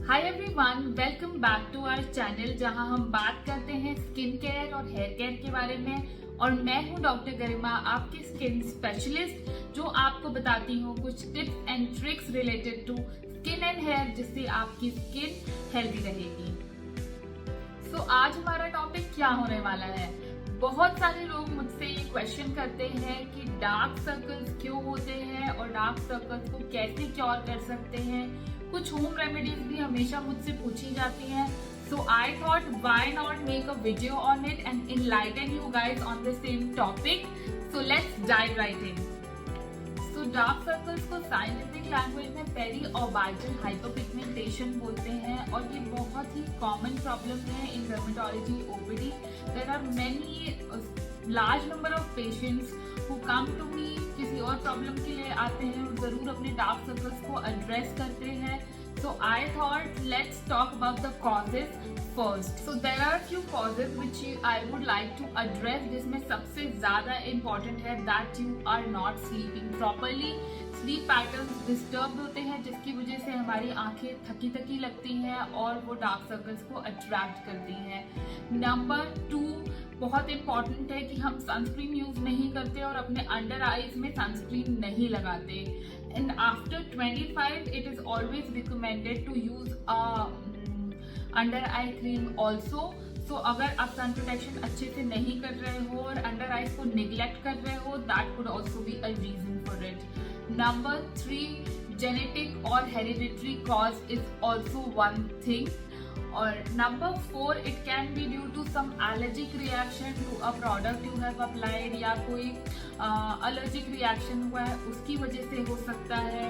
Hi everyone, welcome back to our channel जहां हम बात करते हैं स्किन केयर और हेयर केयर के बारे में। और मैं हूं डॉक्टर गरिमा, आपकी स्किन स्पेशलिस्ट, जो आपको बताती हूं कुछ tips and tricks related to skin and hair, जिससे आपकी स्किन हेल्दी रहेगी। सो आज हमारा टॉपिक क्या होने वाला है। बहुत सारे लोग मुझसे ये क्वेश्चन करते हैं कि डार्क सर्कल्स क्यों होते हैं और डार्क सर्कल्स को कैसे क्योर कर सकते हैं। कुछ होम रेमेडीज भी हमेशा मुझसे पूछी जाती हैं। So I thought why not make a video on it and enlighten you guys on the same topic. So let's dive right in. So dark circles को साइंटिफिक लैंग्वेज में पेरी ऑर्बिटल हाइपरपिगमेंटेशन बोलते हैं और ये बहुत ही common problem है in dermatology OPD. There are many large number of patients who come to me किसी और प्रॉब्लम के लिए आते हैं और जरूर अपने डार्क सर्कल्स को एड्रेस करते हैं। So I thought let's talk about the causes first. So there are few causes which I would like to address, जिसमें सबसे ज़्यादा important है that you are not sleeping properly. Sleep patterns disturb होते हैं जिसकी वजह से हमारी आंखें थकी थकी लगती हैं और वो डार्क सर्कल्स को अट्रैक्ट करती हैं। नंबर 2 बहुत इंपॉर्टेंट है कि हम सनस्क्रीन यूज नहीं करते और अपने अंडर आईज में सनस्क्रीन नहीं लगाते। And after 25 it is always recommended to use under eye cream also. So अगर आप सन प्रोटेक्शन अच्छे से नहीं कर रहे हो और अंडर आईज को निग्लेक्ट कर रहे हो, that could also be a reason for it. Number 3 genetic और hereditary cause is also one thing. और number 4 it can be due to some allergic reaction to a product you have applied, या कोई allergic reaction हुआ है उसकी वजह से हो सकता है।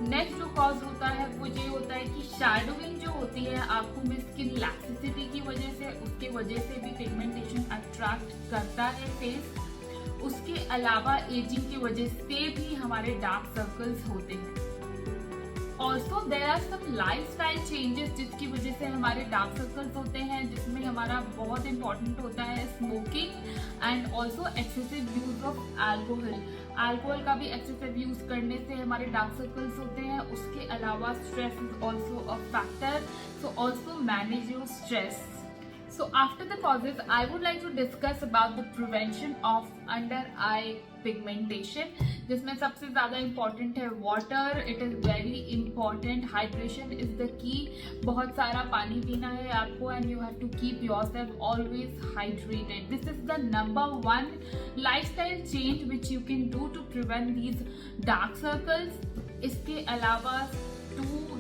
नेक्स्ट जो कॉज होता है वो ये होता है कि शैडोइंग जो होती है आंखों में स्किन लैक्सिसिटी की वजह से, उसके वजह से भी पिगमेंटेशन अट्रैक्ट करता है फेस। उसके अलावा एजिंग की वजह से भी हमारे डार्क सर्कल्स होते हैं। Also there are some lifestyle changes जिसकी वजह से हमारे डार्क सर्कल्स होते हैं, जिसमें हमारा बहुत इंपॉर्टेंट होता है smoking and also excessive use of alcohol. Alcohol का भी एक्सेसिव यूज करने से हमारे डार्क सर्कल्स होते हैं। उसके अलावा stress is also a factor, so also manage your stress. So after the causes, I would like to discuss about the prevention of under eye pigmentation, जिसमें सबसे ज़्यादा important है water. It is very important. Hydration is the key. बहुत सारा पानी पीना है आपको and you have to keep yourself always hydrated. This is the number 1 lifestyle change which you can do to prevent these dark circles. इसके अलावा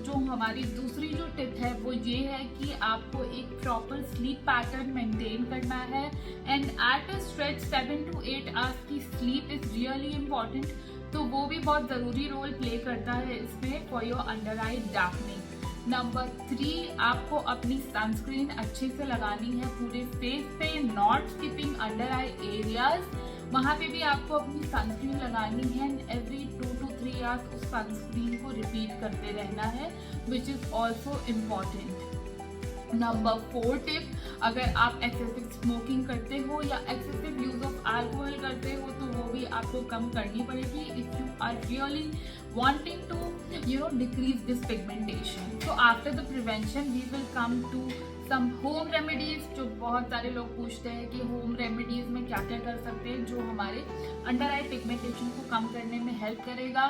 जो हमारी दूसरी जो टिप है वो ये है कि आपको एक प्रॉपर स्लीप पैटर्न मेंटेन करना है and at a stretch 7 to 8 hours की स्लीप इज रियली इम्पॉर्टेंट। तो वो भी बहुत जरूरी रोल प्ले करता है इसमें for your under I darkening. Number 3 आपको अपनी सनस्क्रीन अच्छे से लगानी है पूरे फेस पे, not skipping under I areas. वहां पे भी आपको अपनी सनस्क्रीन लगानी है। एवरी 2 to 3 आवर्स उस सनस्क्रीन को रिपीट करते रहना है, which is also important. Number 4 tip, अगर आप एक्सेसिव स्मोकिंग करते हो या एक्सेसिव यूज ऑफ अल्कोहल करते हो तो वो भी आपको कम करनी पड़ेगी if you are really wanting to decrease this pigmentation. So after the prevention we will come to some home remedies, जो बहुत सारे लोग पूछते हैं कि होम रेमेडीज में क्या क्या कर सकते हैं जो हमारे अंडर आई पिगमेंटेशन को कम करने में हेल्प करेगा।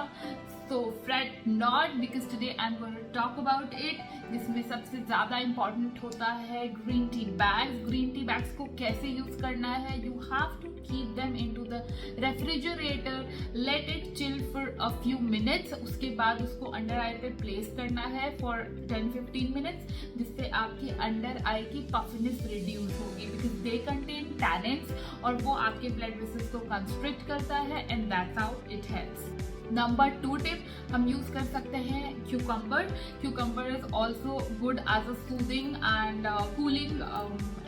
So fret not because today I'm going to talk about it, जिसमें सबसे ज़्यादा इम्पॉर्टेंट होता है green tea bags. Green tea bags को कैसे यूज करना है, you have to keep them into the refrigerator, let it chill for a few minutes. उसके बाद उसको अंडर आई पे प्लेस करना है फॉर 10-15 मिनट्स, जिससे आपकी अंडर आई की पफनेस रिड्यूस होगी बिकॉज दे कंटेन टैनिन्स और वो आपके ब्लड वेसल्स को कंस्ट्रिक्ट करता है and that's how it helps. Number 2 tip हम यूज कर सकते हैं cucumber. Cucumber is also good as a soothing and cooling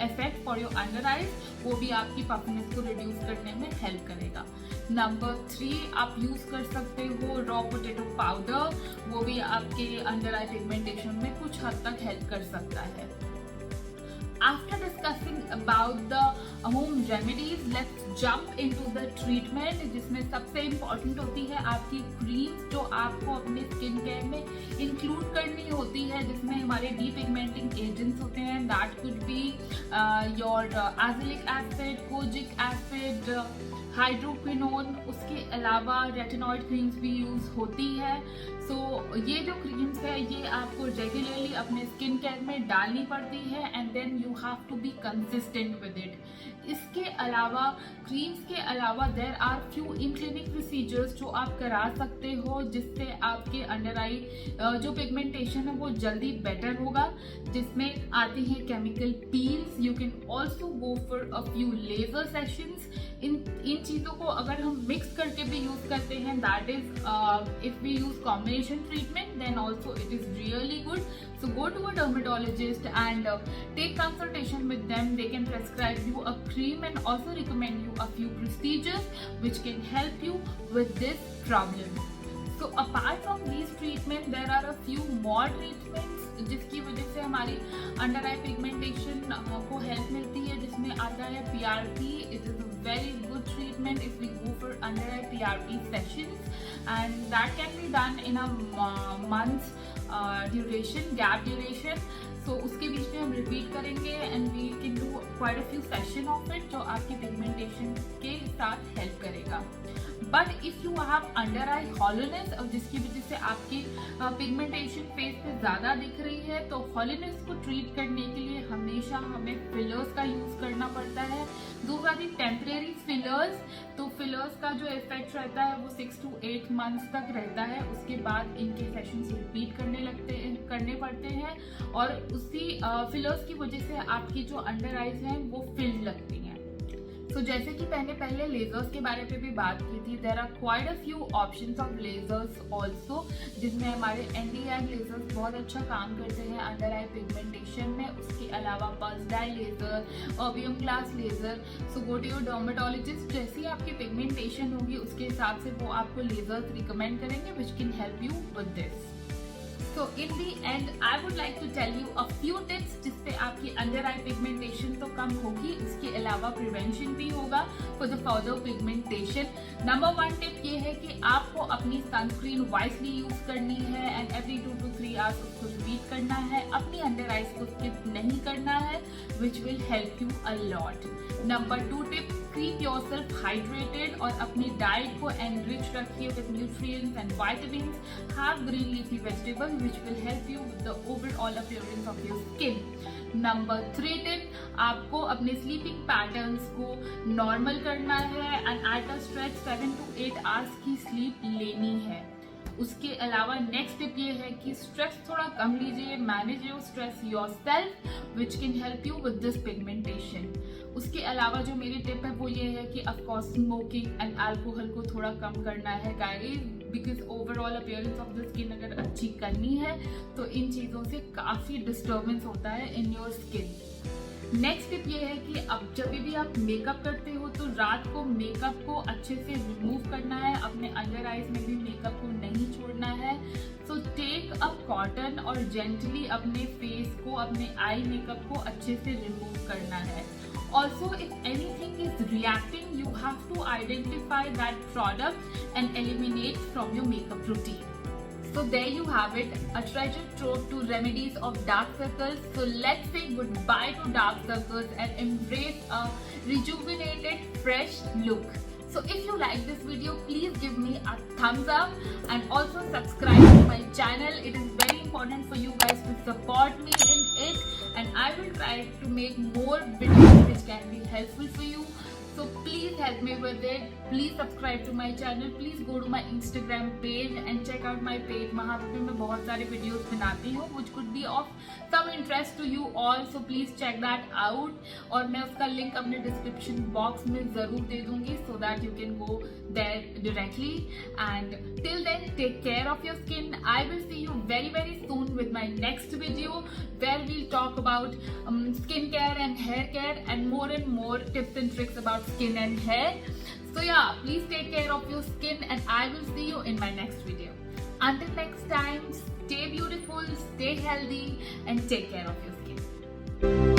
effect for your under eyes, वो भी आपकी पफनेस को रिड्यूस करने में हेल्प करेगा। नंबर 3 आप यूज कर सकते हो रॉ पोटैटो पाउडर, वो भी आपके अंडर आई पिगमेंटेशन में कुछ हद तक हेल्प कर सकता है। After discussing about the home remedies, let's jump into the treatment, जिसमें सबसे इम्पोर्टेंट होती है आपकी क्रीम, जो आपको अपने स्किन केयर में इंक्लूड करनी होती है, जिसमें हमारे डीपिगमेंटिंग एजेंट्स होते हैं. That could be your azelaic acid, kojic acid, hydroquinone. उसके अलावा रेटिनॉइड क्रीम्स भी यूज होती है. सो ये जो क्रीम्स है ये आपको रेगुलरली अपने स्किन केयर में डालनी पड़ती है, and then you have to be consistent with it. इसके अलावा क्रीम्स के अलावा there are few in clinic procedures जो आप करा सकते हो, जिससे आपके अंडर आई जो पिगमेंटेशन है वो जल्दी बेटर होगा, जिसमें आती है chemical peels. You can also go for a few laser sessions. इन चीज़ों को अगर हम मिक्स करके भी यूज करते हैं, that is if we use combination treatment, then also it is really good. So go to a dermatologist and take consultation with them. They can prescribe you a cream and also recommend you a few procedures which can help you with this problem. So apart from these treatments, there are a few more treatments जिसकी वजह से हमारी under eye pigmentation को help मिलती है, जिसमें आता है PRP. It is a very good treatment if we go for under eye PRP sessions, and that can be done in a month duration, gap duration. So उसके बीच में हम रिपीट करेंगे and we can do quite a few session of it, जो आपकी pigmentation के साथ help करेगा. But if you have under I hollowness, और जिसकी वजह से आपकी पिगमेंटेशन फेस पे ज़्यादा दिख रही है, तो हॉलोनेस को ट्रीट करने के लिए हमेशा हमें फिलर्स का यूज़ करना पड़ता है. दो आर दी टेम्परेरी फिलर्स. तो फिलर्स का जो इफेक्ट रहता है वो 6 to 8 मंथ्स तक रहता है. उसके बाद इनके सेशंस रिपीट करने पड़ते हैं, और उसी फिलर्स की वजह से आपकी जो अंडर आईज हैं वो फिल्ड लगती हैं. तो जैसे कि मैंने पहले लेजर्स के बारे में भी बात की थी, there are quite a few options of lasers also, जिसमें हमारे Nd:YAG लेजर्स बहुत अच्छा काम करते हैं अंडर आई पिगमेंटेशन में. उसके अलावा pulse dye laser, erbium glass laser. So go to your dermatologist. जैसी आपकी पिगमेंटेशन होगी उसके हिसाब से वो आपको लेजर्स रिकमेंड करेंगे which can help you with this. So in the end, I would like to tell you a few tips जिससे आपकी अंडर आई पिगमेंटेशन तो कम होगी, इसके अलावा प्रिवेंशन भी होगा for the further pigmentation. Number 1 tip ये है कि आपको अपनी सनस्क्रीन वाइजली यूज करनी है, एंड एवरी 2 to 3 आवर्स उसको रिपीट करना है. अपनी अंडर आईज को स्किप नहीं करना है, which will help you a lot. Number 2 tip, keep yourself hydrated और अपनी डाइट को एनरिच रखिए with nutrients and vitamins. Have green leafy vegetables which will help you with the overall appearance of your skin. Number 3 tip, आपको अपने sleeping patterns को normal करना है, and at a stretch 7 to 8 hours की sleep लेनी है. उसके अलावा नेक्स्ट टिप ये है कि स्ट्रेस थोड़ा कम लीजिए, manage your stress yourself which can help you with this pigmentation. उसके अलावा जो मेरी टिप है वो ये है कि ऑफकोर्स स्मोकिंग एंड अल्कोहल को थोड़ा कम करना है guys, because overall appearance of the skin अगर अच्छी करनी है तो इन चीज़ों से काफ़ी डिस्टर्बेंस होता है in your skin. Next tip ये है कि अब जब भी आप मेकअप करते हो तो रात को मेकअप को अच्छे से रिमूव करना है, अपने अंडर आईज में भी मेकअप को नहीं छोड़ना है. सो टेक अ कॉटन और जेंटली अपने फेस को, अपने आई मेकअप को अच्छे से रिमूव करना है. Also, if anything is reacting, you have to identify that product and eliminate from your makeup routine. So there you have it, a treasure trove to remedies of dark circles. So let's say goodbye to dark circles and embrace a rejuvenated, fresh look. So if you like this video, please give me a thumbs up and also subscribe to my channel. It is very important for you guys to support me in it, and I will try to make more videos which can be helpful for you. So please help me with it. Please subscribe to my channel. Please go to my Instagram page and check out my page. वहाँ पे मैं बहुत सारे videos बनाती हूँ which could be of some interest to you all. So please check that out. और मैं उसका link अपने description box में ज़रूर दे दूँगी so that you can go there directly. And till then, take care of your skin. I will see you very very soon with my next video where we'll talk about skincare and hair care and more tips and tricks about skin and hair. So yeah, please take care of your skin and I will see you in my next video. Until next time, stay beautiful, stay healthy and take care of your skin.